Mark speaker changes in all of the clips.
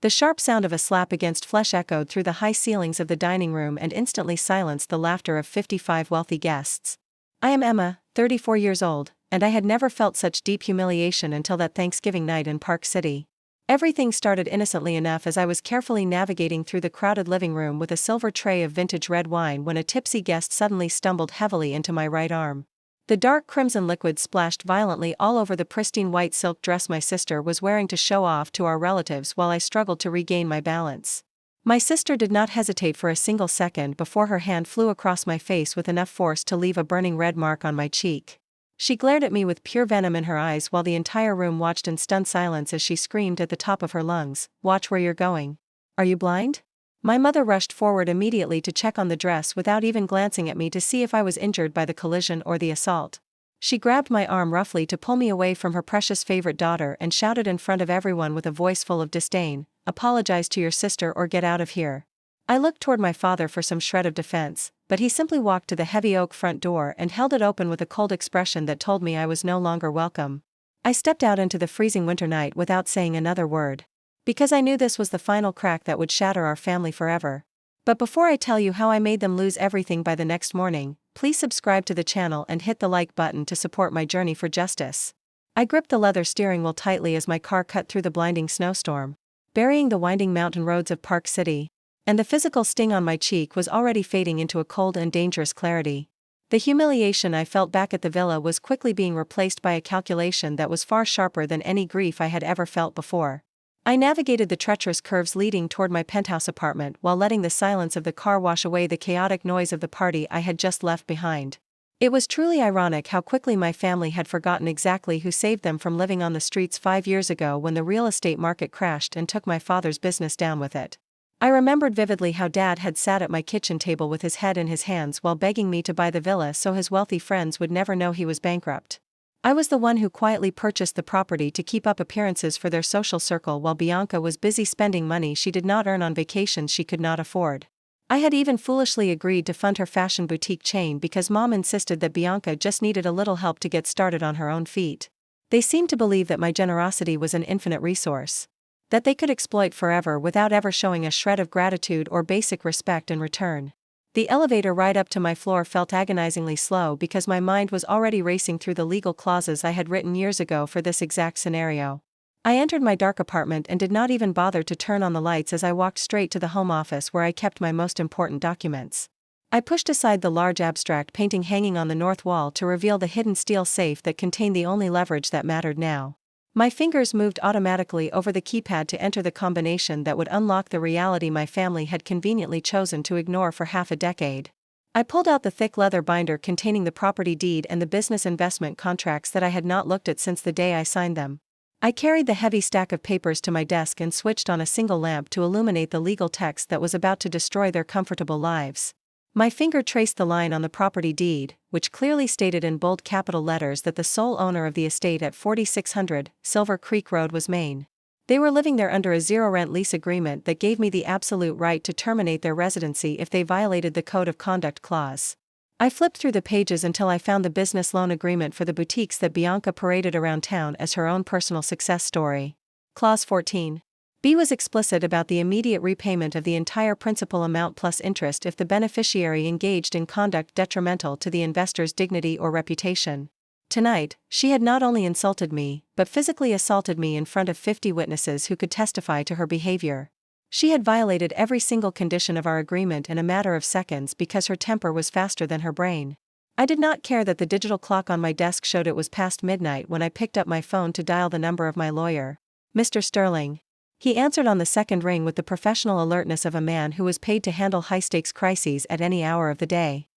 Speaker 1: The sharp sound of a slap against flesh echoed through the high ceilings of the dining room and instantly silenced the laughter of 55 wealthy guests. I am Emma, 34 years old, and I had never felt such deep humiliation until that Thanksgiving night in Park City. Everything started innocently enough as I was carefully navigating through the crowded living room with a silver tray of vintage red wine when a tipsy guest suddenly stumbled heavily into my right arm. The dark crimson liquid splashed violently all over the pristine white silk dress my sister was wearing to show off to our relatives while I struggled to regain my balance. My sister did not hesitate for a single second before her hand flew across my face with enough force to leave a burning red mark on my cheek. She glared at me with pure venom in her eyes while the entire room watched in stunned silence as she screamed at the top of her lungs, "Watch where you're going. Are you blind?" My mother rushed forward immediately to check on the dress without even glancing at me to see if I was injured by the collision or the assault. She grabbed my arm roughly to pull me away from her precious favorite daughter and shouted in front of everyone with a voice full of disdain, "Apologize to your sister or get out of here." I looked toward my father for some shred of defense, but he simply walked to the heavy oak front door and held it open with a cold expression that told me I was no longer welcome. I stepped out into the freezing winter night without saying another word. Because I knew this was the final crack that would shatter our family forever. But before I tell you how I made them lose everything by the next morning, please subscribe to the channel and hit the like button to support my journey for justice. I gripped the leather steering wheel tightly as my car cut through the blinding snowstorm, burying the winding mountain roads of Park City, and the physical sting on my cheek was already fading into a cold and dangerous clarity. The humiliation I felt back at the villa was quickly being replaced by a calculation that was far sharper than any grief I had ever felt before. I navigated the treacherous curves leading toward my penthouse apartment while letting the silence of the car wash away the chaotic noise of the party I had just left behind. It was truly ironic how quickly my family had forgotten exactly who saved them from living on the streets 5 years ago when the real estate market crashed and took my father's business down with it. I remembered vividly how Dad had sat at my kitchen table with his head in his hands while begging me to buy the villa so his wealthy friends would never know he was bankrupt. I was the one who quietly purchased the property to keep up appearances for their social circle while Bianca was busy spending money she did not earn on vacations she could not afford. I had even foolishly agreed to fund her fashion boutique chain because Mom insisted that Bianca just needed a little help to get started on her own feet. They seemed to believe that my generosity was an infinite resource that they could exploit forever without ever showing a shred of gratitude or basic respect in return. The elevator ride up to my floor felt agonizingly slow because my mind was already racing through the legal clauses I had written years ago for this exact scenario. I entered my dark apartment and did not even bother to turn on the lights as I walked straight to the home office where I kept my most important documents. I pushed aside the large abstract painting hanging on the north wall to reveal the hidden steel safe that contained the only leverage that mattered now. My fingers moved automatically over the keypad to enter the combination that would unlock the reality my family had conveniently chosen to ignore for half a decade. I pulled out the thick leather binder containing the property deed and the business investment contracts that I had not looked at since the day I signed them. I carried the heavy stack of papers to my desk and switched on a single lamp to illuminate the legal text that was about to destroy their comfortable lives. My finger traced the line on the property deed, which clearly stated in bold capital letters that the sole owner of the estate at 4600 Silver Creek Road was Maine. They were living there under a zero-rent lease agreement that gave me the absolute right to terminate their residency if they violated the Code of Conduct clause. I flipped through the pages until I found the business loan agreement for the boutiques that Bianca paraded around town as her own personal success story. Clause 14. B was explicit about the immediate repayment of the entire principal amount plus interest if the beneficiary engaged in conduct detrimental to the investor's dignity or reputation. Tonight, she had not only insulted me, but physically assaulted me in front of 50 witnesses who could testify to her behavior. She had violated every single condition of our agreement in a matter of seconds because her temper was faster than her brain. I did not care that the digital clock on my desk showed it was past midnight when I picked up my phone to dial the number of my lawyer. "Mr. Sterling." He answered on the second ring with the professional alertness of a man who was paid to handle high-stakes crises at any hour of the day.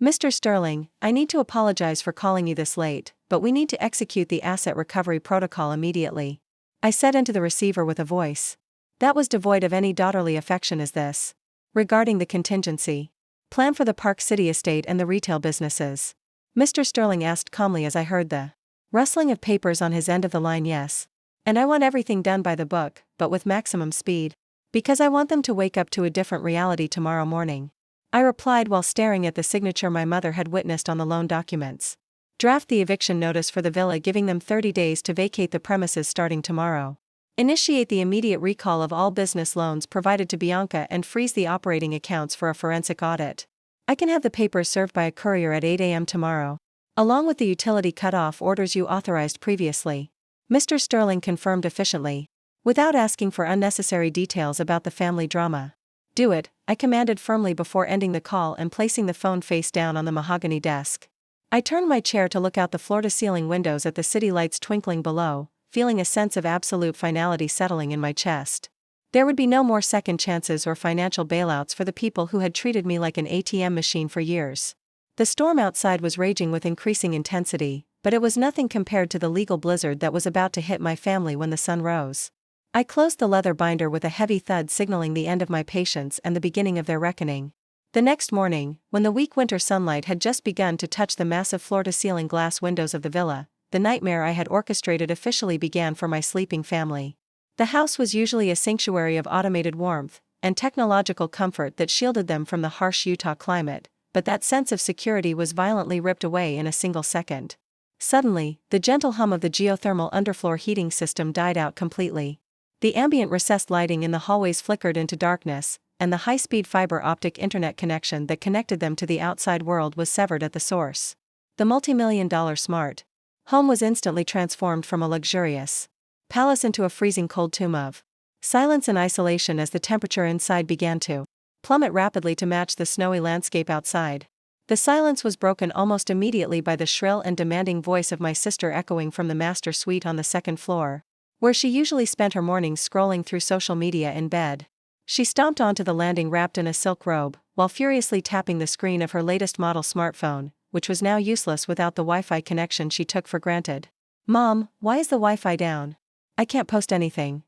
Speaker 1: "Mr. Sterling, I need to apologize for calling you this late, but we need to execute the asset recovery protocol immediately," I said into the receiver with a voice that was devoid of any daughterly affection as this. "Regarding the contingency plan for the Park City estate and the retail businesses?" Mr. Sterling asked calmly as I heard the rustling of papers on his end of the line. "Yes. And I want everything done by the book, but with maximum speed. Because I want them to wake up to a different reality tomorrow morning," I replied while staring at the signature my mother had witnessed on the loan documents. "Draft the eviction notice for the villa giving them 30 days to vacate the premises starting tomorrow." Initiate the immediate recall of all business loans provided to Bianca and freeze the operating accounts for a forensic audit. I can have the papers served by a courier at 8 a.m. tomorrow. Along with the utility cut-off orders you authorized previously. Mr. Sterling confirmed efficiently, without asking for unnecessary details about the family drama. Do it, I commanded firmly before ending the call and placing the phone face down on the mahogany desk. I turned my chair to look out the floor-to-ceiling windows at the city lights twinkling below, feeling a sense of absolute finality settling in my chest. There would be no more second chances or financial bailouts for the people who had treated me like an ATM machine for years. The storm outside was raging with increasing intensity, but it was nothing compared to the legal blizzard that was about to hit my family when the sun rose. I closed the leather binder with a heavy thud, signaling the end of my patience and the beginning of their reckoning. The next morning, when the weak winter sunlight had just begun to touch the massive floor-to-ceiling glass windows of the villa, the nightmare I had orchestrated officially began for my sleeping family. The house was usually a sanctuary of automated warmth and technological comfort that shielded them from the harsh Utah climate, but that sense of security was violently ripped away in a single second. Suddenly, the gentle hum of the geothermal underfloor heating system died out completely. The ambient recessed lighting in the hallways flickered into darkness, and the high-speed fiber optic internet connection that connected them to the outside world was severed at the source. The multi-million-dollar smart home was instantly transformed from a luxurious palace into a freezing cold tomb of silence and isolation as the temperature inside began to plummet rapidly to match the snowy landscape outside. The silence was broken almost immediately by the shrill and demanding voice of my sister echoing from the master suite on the second floor, where she usually spent her mornings scrolling through social media in bed. She stomped onto the landing wrapped in a silk robe, while furiously tapping the screen of her latest model smartphone, which was now useless without the Wi-Fi connection she took for granted. "Mom, why is the Wi-Fi down? I can't post anything."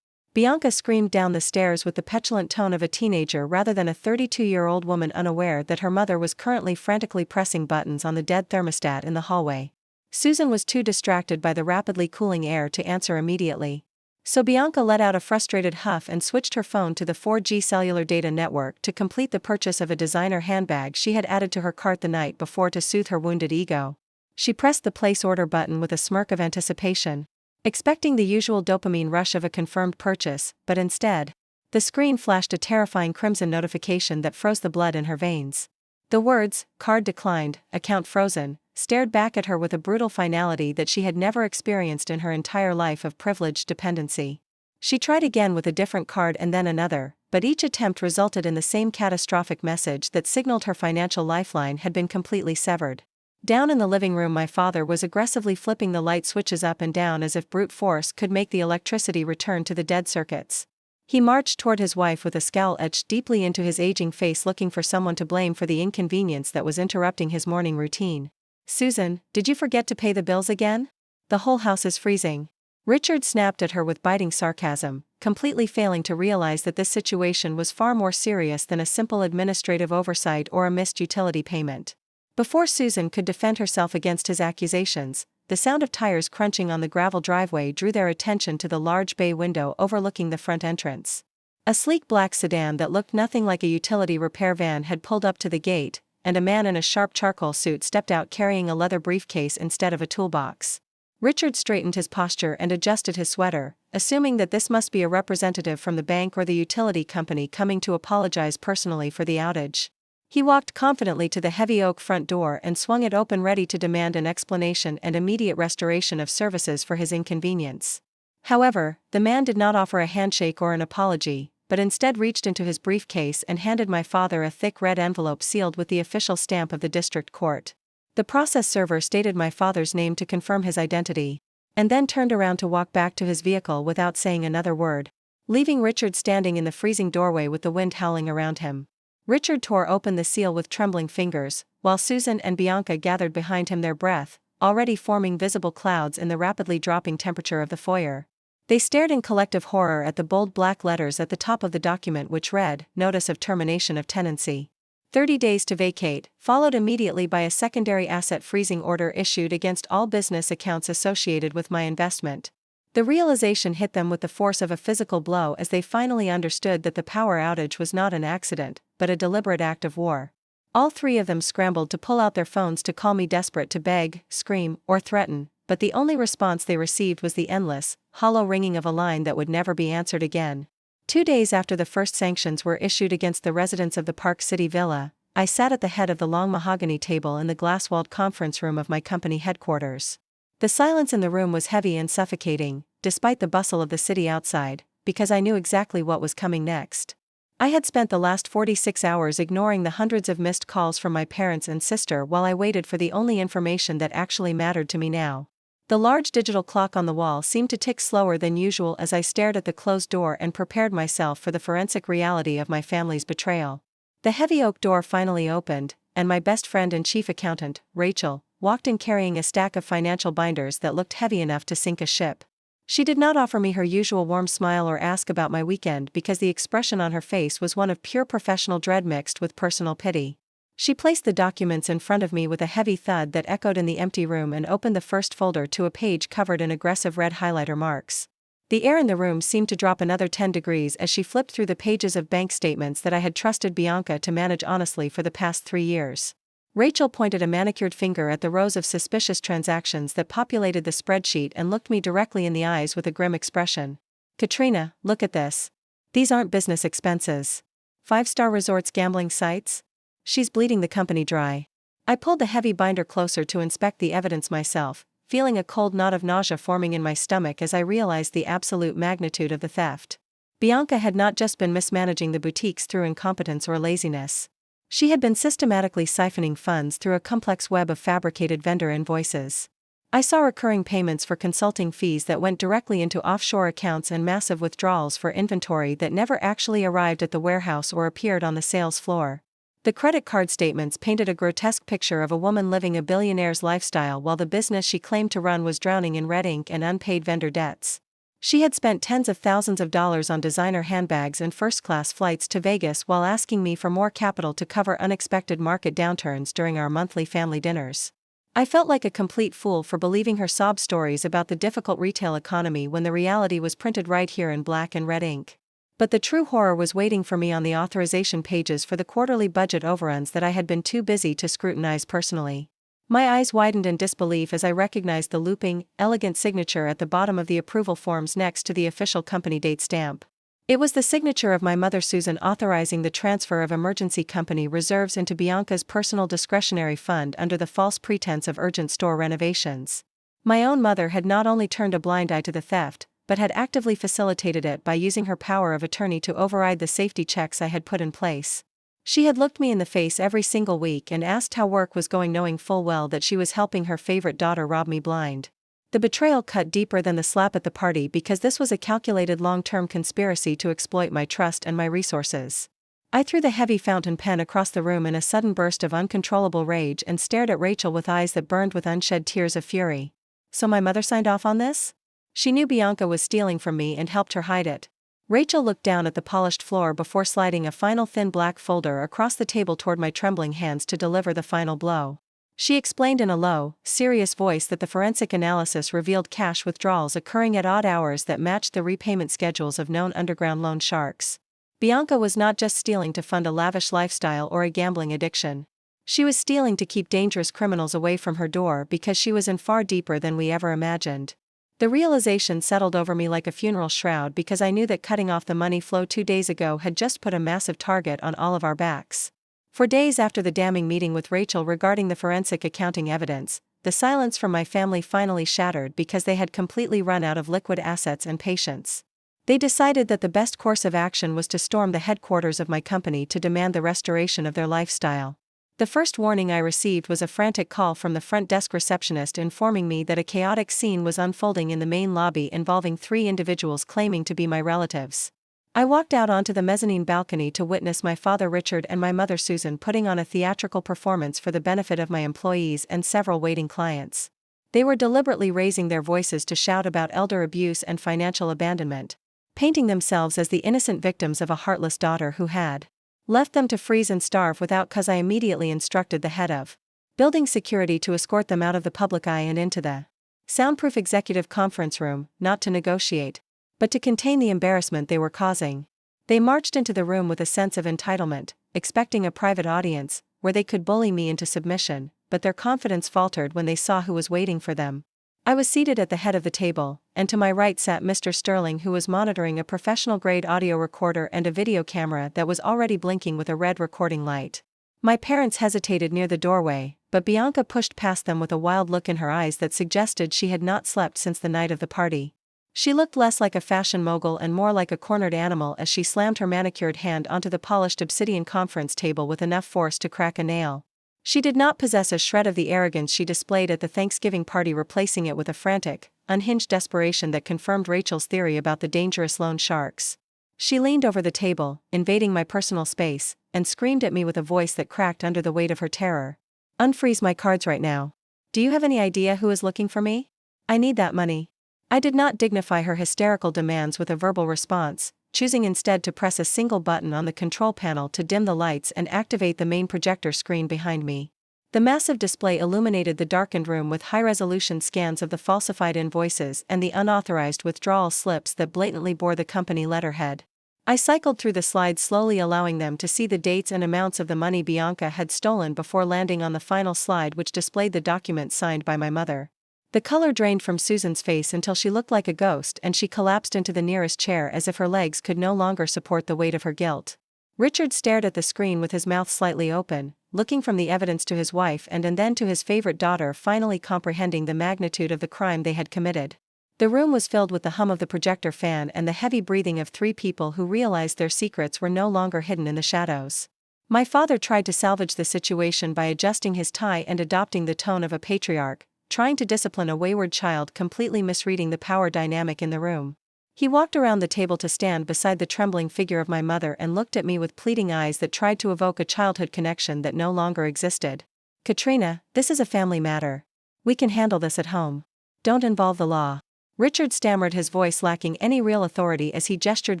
Speaker 1: Bianca screamed down the stairs with the petulant tone of a teenager rather than a 32-year-old woman unaware that her mother was currently frantically pressing buttons on the dead thermostat in the hallway. Susan was too distracted by the rapidly cooling air to answer immediately. So Bianca let out a frustrated huff and switched her phone to the 4G cellular data network to complete the purchase of a designer handbag she had added to her cart the night before to soothe her wounded ego. She pressed the place order button with a smirk of anticipation, expecting the usual dopamine rush of a confirmed purchase, but instead, the screen flashed a terrifying crimson notification that froze the blood in her veins. The words, "Card declined, account frozen," stared back at her with a brutal finality that she had never experienced in her entire life of privileged dependency. She tried again with a different card and then another, but each attempt resulted in the same catastrophic message that signaled her financial lifeline had been completely severed. Down in the living room, my father was aggressively flipping the light switches up and down as if brute force could make the electricity return to the dead circuits. He marched toward his wife with a scowl etched deeply into his aging face, looking for someone to blame for the inconvenience that was interrupting his morning routine. "Susan, did you forget to pay the bills again? The whole house is freezing." Richard snapped at her with biting sarcasm, completely failing to realize that this situation was far more serious than a simple administrative oversight or a missed utility payment. Before Susan could defend herself against his accusations, the sound of tires crunching on the gravel driveway drew their attention to the large bay window overlooking the front entrance. A sleek black sedan that looked nothing like a utility repair van had pulled up to the gate, and a man in a sharp charcoal suit stepped out carrying a leather briefcase instead of a toolbox. Richard straightened his posture and adjusted his sweater, assuming that this must be a representative from the bank or the utility company coming to apologize personally for the outage. He walked confidently to the heavy oak front door and swung it open, ready to demand an explanation and immediate restoration of services for his inconvenience. However, the man did not offer a handshake or an apology, but instead reached into his briefcase and handed my father a thick red envelope sealed with the official stamp of the district court. The process server stated my father's name to confirm his identity, and then turned around to walk back to his vehicle without saying another word, leaving Richard standing in the freezing doorway with the wind howling around him. Richard tore open the seal with trembling fingers, while Susan and Bianca gathered behind him, their breath already forming visible clouds in the rapidly dropping temperature of the foyer. They stared in collective horror at the bold black letters at the top of the document, which read, "Notice of termination of tenancy. 30 days to vacate," followed immediately by a secondary asset freezing order issued against all business accounts associated with my investment. The realization hit them with the force of a physical blow as they finally understood that the power outage was not an accident, but a deliberate act of war. All three of them scrambled to pull out their phones to call me, desperate to beg, scream, or threaten, but the only response they received was the endless, hollow ringing of a line that would never be answered again. 2 days after the first sanctions were issued against the residents of the Park City Villa, I sat at the head of the long mahogany table in the glass-walled conference room of my company headquarters. The silence in the room was heavy and suffocating, despite the bustle of the city outside, because I knew exactly what was coming next. I had spent the last 46 hours ignoring the hundreds of missed calls from my parents and sister while I waited for the only information that actually mattered to me now. The large digital clock on the wall seemed to tick slower than usual as I stared at the closed door and prepared myself for the forensic reality of my family's betrayal. The heavy oak door finally opened, and my best friend and chief accountant, Rachel, walked in carrying a stack of financial binders that looked heavy enough to sink a ship. She did not offer me her usual warm smile or ask about my weekend because the expression on her face was one of pure professional dread mixed with personal pity. She placed the documents in front of me with a heavy thud that echoed in the empty room and opened the first folder to a page covered in aggressive red highlighter marks. The air in the room seemed to drop another 10 degrees as she flipped through the pages of bank statements that I had trusted Bianca to manage honestly for the past 3 years. Rachel pointed a manicured finger at the rows of suspicious transactions that populated the spreadsheet and looked me directly in the eyes with a grim expression. "Katrina, look at this. These aren't business expenses. 5-star resorts, gambling sites? She's bleeding the company dry." I pulled the heavy binder closer to inspect the evidence myself, feeling a cold knot of nausea forming in my stomach as I realized the absolute magnitude of the theft. Bianca had not just been mismanaging the boutiques through incompetence or laziness. She had been systematically siphoning funds through a complex web of fabricated vendor invoices. I saw recurring payments for consulting fees that went directly into offshore accounts and massive withdrawals for inventory that never actually arrived at the warehouse or appeared on the sales floor. The credit card statements painted a grotesque picture of a woman living a billionaire's lifestyle while the business she claimed to run was drowning in red ink and unpaid vendor debts. She had spent tens of thousands of dollars on designer handbags and first-class flights to Vegas while asking me for more capital to cover unexpected market downturns during our monthly family dinners. I felt like a complete fool for believing her sob stories about the difficult retail economy when the reality was printed right here in black and red ink. But the true horror was waiting for me on the authorization pages for the quarterly budget overruns that I had been too busy to scrutinize personally. My eyes widened in disbelief as I recognized the looping, elegant signature at the bottom of the approval forms next to the official company date stamp. It was the signature of my mother Susan authorizing the transfer of emergency company reserves into Bianca's personal discretionary fund under the false pretense of urgent store renovations. My own mother had not only turned a blind eye to the theft, but had actively facilitated it by using her power of attorney to override the safety checks I had put in place. She had looked me in the face every single week and asked how work was going, knowing full well that she was helping her favorite daughter rob me blind. The betrayal cut deeper than the slap at the party because this was a calculated long-term conspiracy to exploit my trust and my resources. I threw the heavy fountain pen across the room in a sudden burst of uncontrollable rage and stared at Rachel with eyes that burned with unshed tears of fury. "So my mother signed off on this? She knew Bianca was stealing from me and helped her hide it." Rachel looked down at the polished floor before sliding a final thin black folder across the table toward my trembling hands to deliver the final blow. She explained in a low, serious voice that the forensic analysis revealed cash withdrawals occurring at odd hours that matched the repayment schedules of known underground loan sharks. Bianca was not just stealing to fund a lavish lifestyle or a gambling addiction. She was stealing to keep dangerous criminals away from her door because she was in far deeper than we ever imagined. The realization settled over me like a funeral shroud because I knew that cutting off the money flow 2 days ago had just put a massive target on all of our backs. For days after the damning meeting with Rachel regarding the forensic accounting evidence, the silence from my family finally shattered because they had completely run out of liquid assets and patience. They decided that the best course of action was to storm the headquarters of my company to demand the restoration of their lifestyle. The first warning I received was a frantic call from the front desk receptionist informing me that a chaotic scene was unfolding in the main lobby involving 3 individuals claiming to be my relatives. I walked out onto the mezzanine balcony to witness my father Richard and my mother Susan putting on a theatrical performance for the benefit of my employees and several waiting clients. They were deliberately raising their voices to shout about elder abuse and financial abandonment, painting themselves as the innocent victims of a heartless daughter who had left them to freeze and starve without cause. I immediately instructed the head of building security to escort them out of the public eye and into the soundproof executive conference room, not to negotiate, but to contain the embarrassment they were causing. They marched into the room with a sense of entitlement, expecting a private audience, where they could bully me into submission, but their confidence faltered when they saw who was waiting for them. I was seated at the head of the table, and to my right sat Mr. Sterling, who was monitoring a professional-grade audio recorder and a video camera that was already blinking with a red recording light. My parents hesitated near the doorway, but Bianca pushed past them with a wild look in her eyes that suggested she had not slept since the night of the party. She looked less like a fashion mogul and more like a cornered animal as she slammed her manicured hand onto the polished obsidian conference table with enough force to crack a nail. She did not possess a shred of the arrogance she displayed at the Thanksgiving party, replacing it with a frantic, unhinged desperation that confirmed Rachel's theory about the dangerous loan sharks. She leaned over the table, invading my personal space, and screamed at me with a voice that cracked under the weight of her terror. "Unfreeze my cards right now. Do you have any idea who is looking for me? I need that money." I did not dignify her hysterical demands with a verbal response, choosing instead to press a single button on the control panel to dim the lights and activate the main projector screen behind me. The massive display illuminated the darkened room with high-resolution scans of the falsified invoices and the unauthorized withdrawal slips that blatantly bore the company letterhead. I cycled through the slides slowly, allowing them to see the dates and amounts of the money Bianca had stolen before landing on the final slide, which displayed the document signed by my mother. The color drained from Susan's face until she looked like a ghost, and she collapsed into the nearest chair as if her legs could no longer support the weight of her guilt. Richard stared at the screen with his mouth slightly open, looking from the evidence to his wife and then to his favorite daughter, finally comprehending the magnitude of the crime they had committed. The room was filled with the hum of the projector fan and the heavy breathing of three people who realized their secrets were no longer hidden in the shadows. My father tried to salvage the situation by adjusting his tie and adopting the tone of a patriarch, trying to discipline a wayward child, completely misreading the power dynamic in the room. He walked around the table to stand beside the trembling figure of my mother and looked at me with pleading eyes that tried to evoke a childhood connection that no longer existed. "Katrina, this is a family matter. We can handle this at home. Don't involve the law." Richard stammered, his voice lacking any real authority as he gestured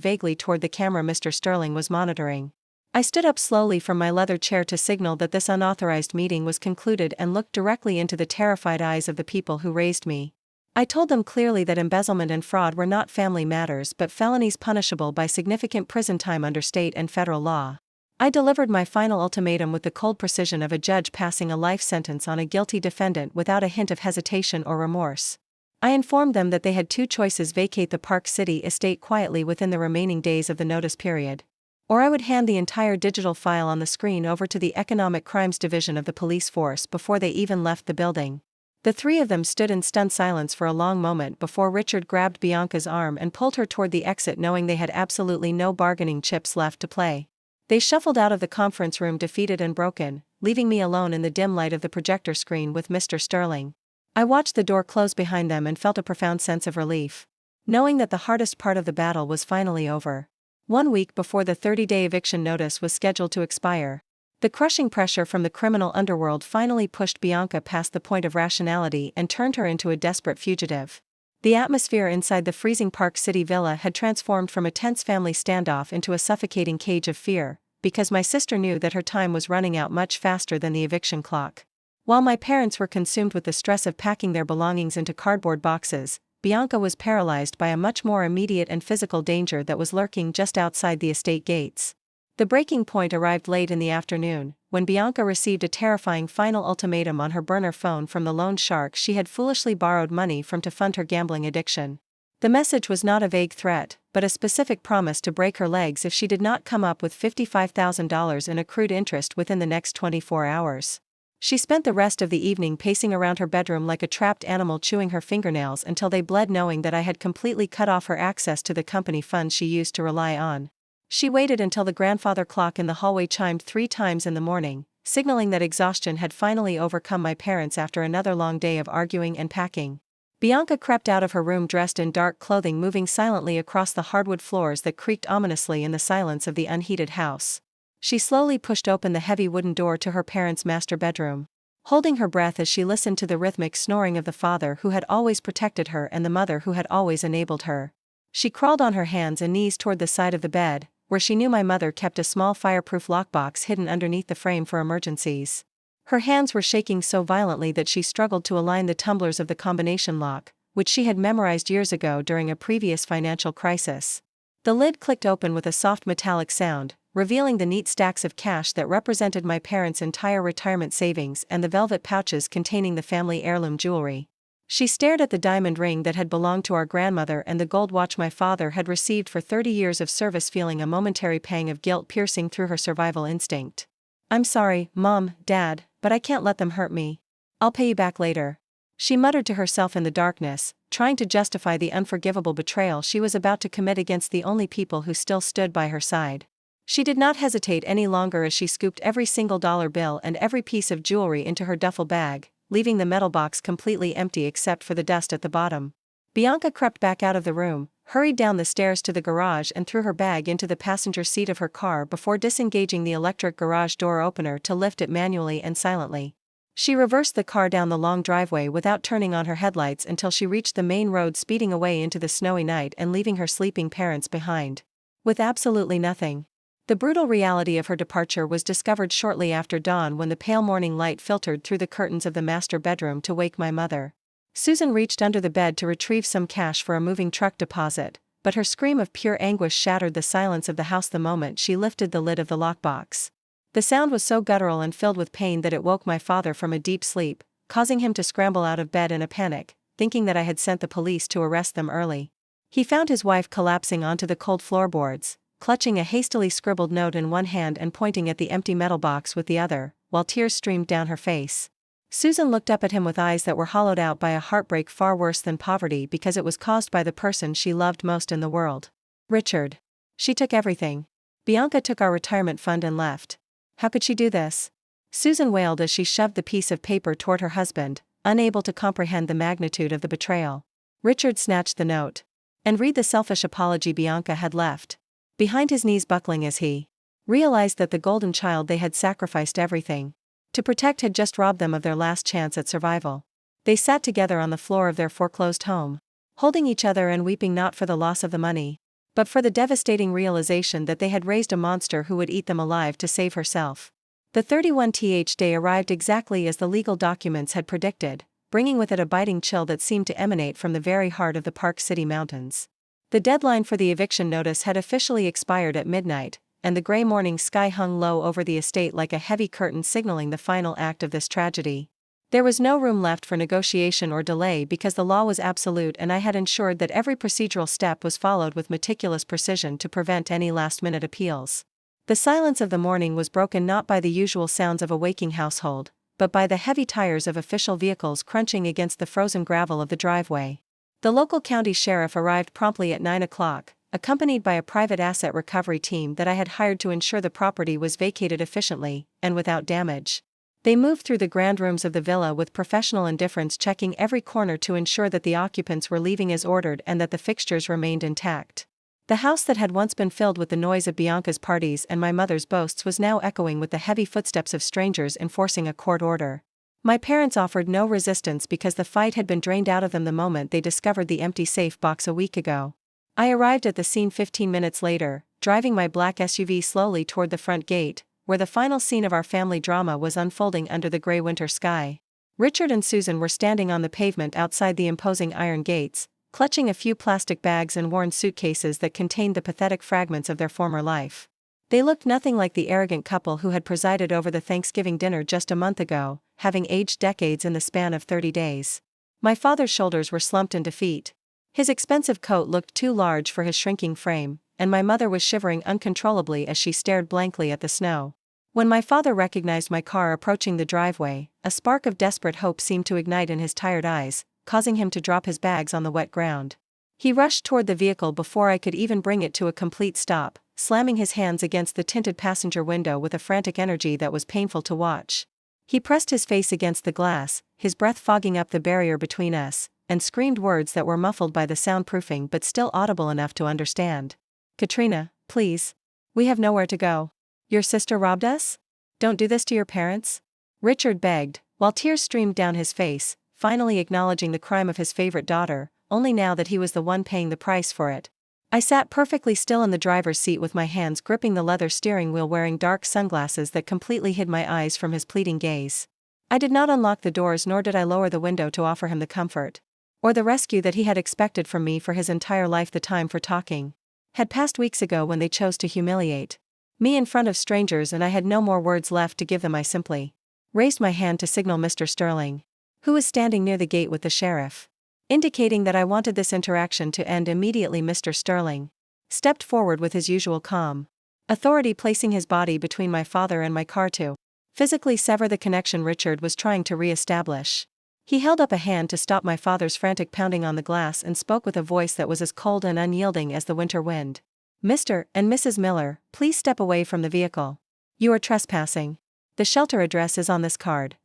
Speaker 1: vaguely toward the camera Mr. Sterling was monitoring. I stood up slowly from my leather chair to signal that this unauthorized meeting was concluded and looked directly into the terrified eyes of the people who raised me. I told them clearly that embezzlement and fraud were not family matters but felonies punishable by significant prison time under state and federal law. I delivered my final ultimatum with the cold precision of a judge passing a life sentence on a guilty defendant without a hint of hesitation or remorse. I informed them that they had two choices: vacate the Park City estate quietly within the remaining days of the notice period, or I would hand the entire digital file on the screen over to the Economic Crimes Division of the police force before they even left the building. The three of them stood in stunned silence for a long moment before Richard grabbed Bianca's arm and pulled her toward the exit, knowing they had absolutely no bargaining chips left to play. They shuffled out of the conference room defeated and broken, leaving me alone in the dim light of the projector screen with Mr. Sterling. I watched the door close behind them and felt a profound sense of relief, knowing that the hardest part of the battle was finally over. 1 week before the 30-day eviction notice was scheduled to expire, the crushing pressure from the criminal underworld finally pushed Bianca past the point of rationality and turned her into a desperate fugitive. The atmosphere inside the freezing Park City villa had transformed from a tense family standoff into a suffocating cage of fear, because my sister knew that her time was running out much faster than the eviction clock. While my parents were consumed with the stress of packing their belongings into cardboard boxes, Bianca was paralyzed by a much more immediate and physical danger that was lurking just outside the estate gates. The breaking point arrived late in the afternoon, when Bianca received a terrifying final ultimatum on her burner phone from the loan shark she had foolishly borrowed money from to fund her gambling addiction. The message was not a vague threat, but a specific promise to break her legs if she did not come up with $55,000 in accrued interest within the next 24 hours. She spent the rest of the evening pacing around her bedroom like a trapped animal, chewing her fingernails until they bled, knowing that I had completely cut off her access to the company funds she used to rely on. She waited until the grandfather clock in the hallway chimed 3 times in the morning, signaling that exhaustion had finally overcome my parents after another long day of arguing and packing. Bianca crept out of her room dressed in dark clothing, moving silently across the hardwood floors that creaked ominously in the silence of the unheated house. She slowly pushed open the heavy wooden door to her parents' master bedroom, holding her breath as she listened to the rhythmic snoring of the father who had always protected her and the mother who had always enabled her. She crawled on her hands and knees toward the side of the bed, where she knew my mother kept a small fireproof lockbox hidden underneath the frame for emergencies. Her hands were shaking so violently that she struggled to align the tumblers of the combination lock, which she had memorized years ago during a previous financial crisis. The lid clicked open with a soft metallic sound, revealing the neat stacks of cash that represented my parents' entire retirement savings and the velvet pouches containing the family heirloom jewelry. She stared at the diamond ring that had belonged to our grandmother and the gold watch my father had received for 30 years of service, feeling a momentary pang of guilt piercing through her survival instinct. "I'm sorry, Mom, Dad, but I can't let them hurt me. I'll pay you back later," she muttered to herself in the darkness, trying to justify the unforgivable betrayal she was about to commit against the only people who still stood by her side. She did not hesitate any longer as she scooped every single dollar bill and every piece of jewelry into her duffel bag, leaving the metal box completely empty except for the dust at the bottom. Bianca crept back out of the room, hurried down the stairs to the garage and threw her bag into the passenger seat of her car before disengaging the electric garage door opener to lift it manually and silently. She reversed the car down the long driveway without turning on her headlights until she reached the main road, speeding away into the snowy night and leaving her sleeping parents behind with absolutely nothing. The brutal reality of her departure was discovered shortly after dawn when the pale morning light filtered through the curtains of the master bedroom to wake my mother. Susan reached under the bed to retrieve some cash for a moving truck deposit, but her scream of pure anguish shattered the silence of the house the moment she lifted the lid of the lockbox. The sound was so guttural and filled with pain that it woke my father from a deep sleep, causing him to scramble out of bed in a panic, thinking that I had sent the police to arrest them early. He found his wife collapsing onto the cold floorboards, clutching a hastily scribbled note in one hand and pointing at the empty metal box with the other, while tears streamed down her face. Susan looked up at him with eyes that were hollowed out by a heartbreak far worse than poverty because it was caused by the person she loved most in the world. "Richard. She took everything. Bianca took our retirement fund and left. How could she do this?" Susan wailed as she shoved the piece of paper toward her husband, unable to comprehend the magnitude of the betrayal. Richard snatched the note. And read the selfish apology Bianca had left behind his knees, buckling as he realized that the golden child they had sacrificed everything to protect had just robbed them of their last chance at survival. They sat together on the floor of their foreclosed home, holding each other and weeping, not for the loss of the money, but for the devastating realization that they had raised a monster who would eat them alive to save herself. The 31th day arrived exactly as the legal documents had predicted, bringing with it a biting chill that seemed to emanate from the very heart of the Park City Mountains. The deadline for the eviction notice had officially expired at midnight, and the gray morning sky hung low over the estate like a heavy curtain signaling the final act of this tragedy. There was no room left for negotiation or delay because the law was absolute, and I had ensured that every procedural step was followed with meticulous precision to prevent any last-minute appeals. The silence of the morning was broken not by the usual sounds of a waking household, but by the heavy tires of official vehicles crunching against the frozen gravel of the driveway. The local county sheriff arrived promptly at 9 o'clock, accompanied by a private asset recovery team that I had hired to ensure the property was vacated efficiently and without damage. They moved through the grand rooms of the villa with professional indifference, checking every corner to ensure that the occupants were leaving as ordered and that the fixtures remained intact. The house that had once been filled with the noise of Bianca's parties and my mother's boasts was now echoing with the heavy footsteps of strangers enforcing a court order. My parents offered no resistance because the fight had been drained out of them the moment they discovered the empty safe box a week ago. I arrived at the scene 15 minutes later, driving my black SUV slowly toward the front gate, where the final scene of our family drama was unfolding under the gray winter sky. Richard and Susan were standing on the pavement outside the imposing iron gates, clutching a few plastic bags and worn suitcases that contained the pathetic fragments of their former life. They looked nothing like the arrogant couple who had presided over the Thanksgiving dinner just a month ago, having aged decades in the span of 30 days. My father's shoulders were slumped in defeat. His expensive coat looked too large for his shrinking frame, and my mother was shivering uncontrollably as she stared blankly at the snow. When my father recognized my car approaching the driveway, a spark of desperate hope seemed to ignite in his tired eyes, causing him to drop his bags on the wet ground. He rushed toward the vehicle before I could even bring it to a complete stop, slamming his hands against the tinted passenger window with a frantic energy that was painful to watch. He pressed his face against the glass, his breath fogging up the barrier between us, and screamed words that were muffled by the soundproofing but still audible enough to understand. "Katrina, please. We have nowhere to go. Your sister robbed us? Don't do this to your parents," Richard begged, while tears streamed down his face, finally acknowledging the crime of his favorite daughter, only now that he was the one paying the price for it. I sat perfectly still in the driver's seat with my hands gripping the leather steering wheel, wearing dark sunglasses that completely hid my eyes from his pleading gaze. I did not unlock the doors, nor did I lower the window to offer him the comfort or the rescue that he had expected from me for his entire life. The time for talking had passed weeks ago when they chose to humiliate me in front of strangers, and I had no more words left to give them. I simply raised my hand to signal Mr. Sterling. who was standing near the gate with the sheriff. Indicating that I wanted this interaction to end immediately, Mr. Sterling stepped forward with his usual calm authority, placing his body between my father and my car to physically sever the connection Richard was trying to re-establish. He held up a hand to stop my father's frantic pounding on the glass and spoke with a voice that was as cold and unyielding as the winter wind. "Mr. and Mrs. Miller, please step away from the vehicle. You are trespassing. The shelter address is on this card,"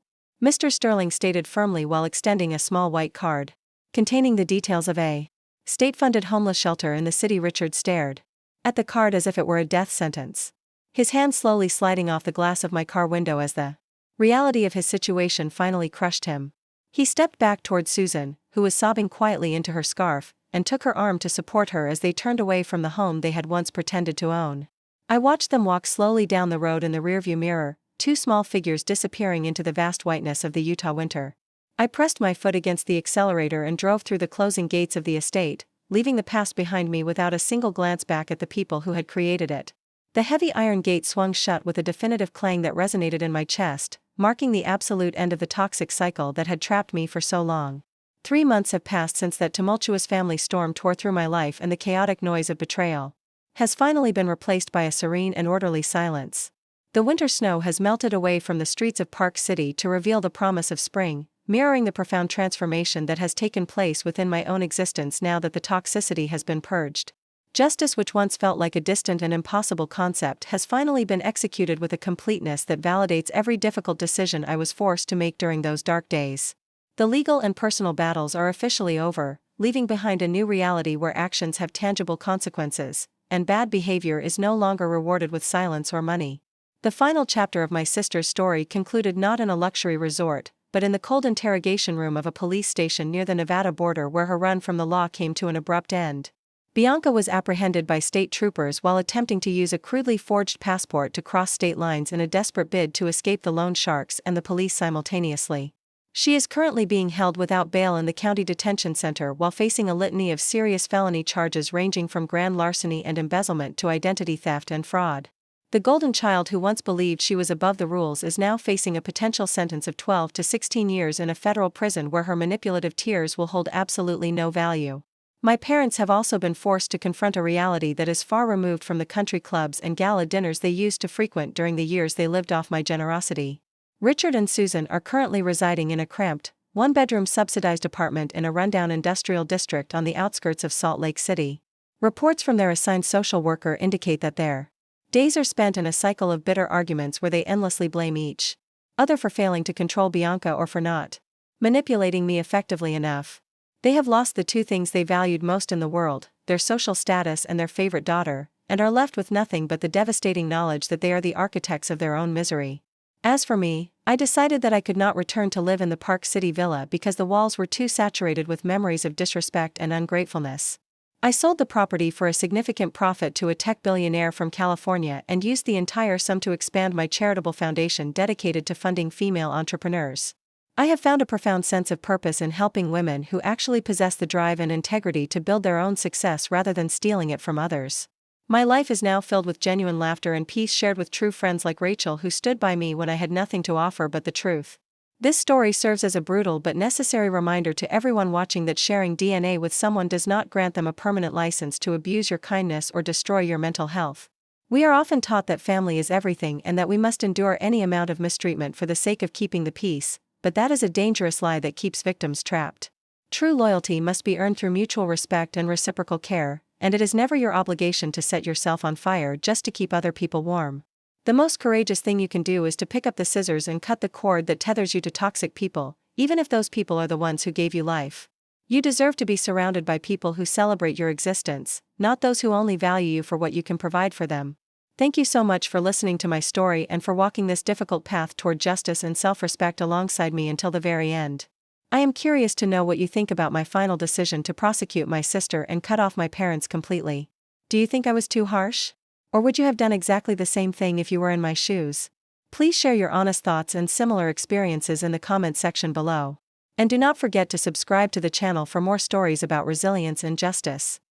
Speaker 1: Mr. Sterling stated firmly while extending a small white card containing the details of a state-funded homeless shelter in the city. Richard stared at the card as if it were a death sentence, his hand slowly sliding off the glass of my car window as the reality of his situation finally crushed him. He stepped back toward Susan, who was sobbing quietly into her scarf, and took her arm to support her as they turned away from the home they had once pretended to own. I watched them walk slowly down the road in the rearview mirror, two small figures disappearing into the vast whiteness of the Utah winter. I pressed my foot against the accelerator and drove through the closing gates of the estate, leaving the past behind me without a single glance back at the people who had created it. The heavy iron gate swung shut with a definitive clang that resonated in my chest, marking the absolute end of the toxic cycle that had trapped me for so long. 3 months have passed since that tumultuous family storm tore through my life, and the chaotic noise of betrayal has finally been replaced by a serene and orderly silence. The winter snow has melted away from the streets of Park City to reveal the promise of spring, mirroring the profound transformation that has taken place within my own existence now that the toxicity has been purged. Justice, which once felt like a distant and impossible concept, has finally been executed with a completeness that validates every difficult decision I was forced to make during those dark days. The legal and personal battles are officially over, leaving behind a new reality where actions have tangible consequences, and bad behavior is no longer rewarded with silence or money. The final chapter of my sister's story concluded not in a luxury resort, but in the cold interrogation room of a police station near the Nevada border, where her run from the law came to an abrupt end. Bianca was apprehended by state troopers while attempting to use a crudely forged passport to cross state lines in a desperate bid to escape the loan sharks and the police simultaneously. She is currently being held without bail in the county detention center while facing a litany of serious felony charges ranging from grand larceny and embezzlement to identity theft and fraud. The golden child who once believed she was above the rules is now facing a potential sentence of 12 to 16 years in a federal prison where her manipulative tears will hold absolutely no value. My parents have also been forced to confront a reality that is far removed from the country clubs and gala dinners they used to frequent during the years they lived off my generosity. Richard and Susan are currently residing in a cramped, one-bedroom subsidized apartment in a rundown industrial district on the outskirts of Salt Lake City. Reports from their assigned social worker indicate that their days are spent in a cycle of bitter arguments where they endlessly blame each other for failing to control Bianca or for not manipulating me effectively enough. They have lost the two things they valued most in the world, their social status and their favorite daughter, and are left with nothing but the devastating knowledge that they are the architects of their own misery. As for me, I decided that I could not return to live in the Park City villa because the walls were too saturated with memories of disrespect and ungratefulness. I sold the property for a significant profit to a tech billionaire from California and used the entire sum to expand my charitable foundation dedicated to funding female entrepreneurs. I have found a profound sense of purpose in helping women who actually possess the drive and integrity to build their own success rather than stealing it from others. My life is now filled with genuine laughter and peace shared with true friends like Rachel, who stood by me when I had nothing to offer but the truth. This story serves as a brutal but necessary reminder to everyone watching that sharing DNA with someone does not grant them a permanent license to abuse your kindness or destroy your mental health. We are often taught that family is everything and that we must endure any amount of mistreatment for the sake of keeping the peace, but that is a dangerous lie that keeps victims trapped. True loyalty must be earned through mutual respect and reciprocal care, and it is never your obligation to set yourself on fire just to keep other people warm. The most courageous thing you can do is to pick up the scissors and cut the cord that tethers you to toxic people, even if those people are the ones who gave you life. You deserve to be surrounded by people who celebrate your existence, not those who only value you for what you can provide for them. Thank you so much for listening to my story and for walking this difficult path toward justice and self-respect alongside me until the very end. I am curious to know what you think about my final decision to prosecute my sister and cut off my parents completely. Do you think I was too harsh? Or would you have done exactly the same thing if you were in my shoes? Please share your honest thoughts and similar experiences in the comment section below. And do not forget to subscribe to the channel for more stories about resilience and justice.